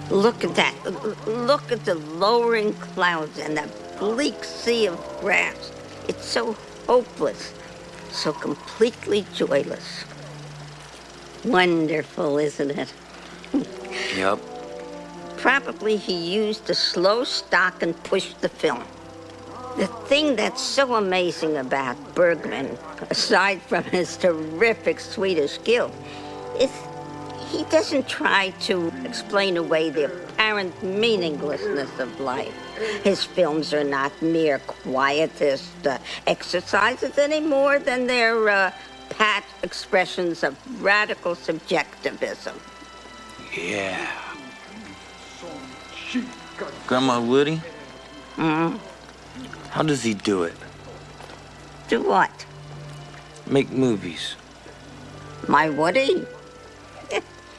Look at that. Look at the lowering clouds and that bleak sea of grass. It's so hopeless, so completely joyless. Wonderful, isn't it? Yep. Probably he used the slow stock and pushed the film. The thing that's so amazing about Bergman, aside from his terrific Swedish skill, is he doesn't try to explain away the apparent meaninglessness of life. His films are not mere quietist exercises any more than they're pat expressions of radical subjectivism. Yeah. Grandma Woody? How does he do it? Do what? Make movies. My Woody?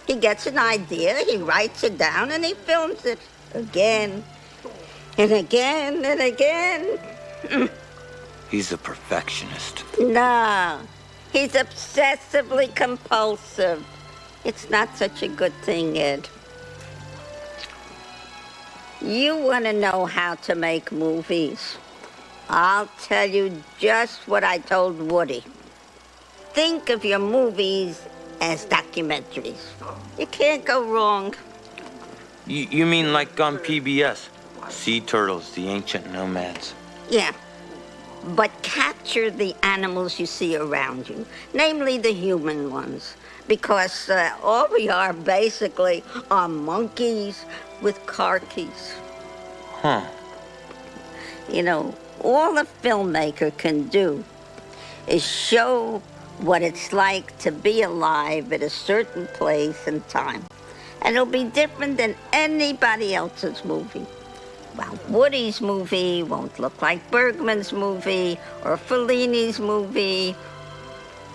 He gets an idea, he writes it down, and he films it again and again and again. He's a perfectionist. No, he's obsessively compulsive. It's not such a good thing, Ed. You want to know how to make movies? I'll tell you just what I told Woody. Think of your movies as documentaries. You can't go wrong. You mean like on PBS? Sea turtles, the ancient nomads. Yeah, but capture the animals you see around you, namely the human ones, because all we are basically are monkeys with car keys. Huh. You know, all a filmmaker can do is show what it's like to be alive at a certain place and time. And it'll be different than anybody else's movie. Well, Woody's movie won't look like Bergman's movie, or Fellini's movie,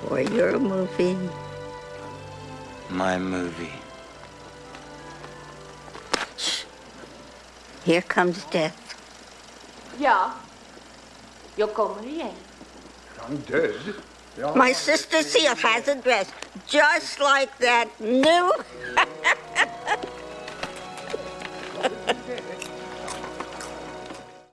or your movie. My movie. Shh. Here comes death. Ja, jag kommer igen. I'm dead. My sister Seal has a dress just like that new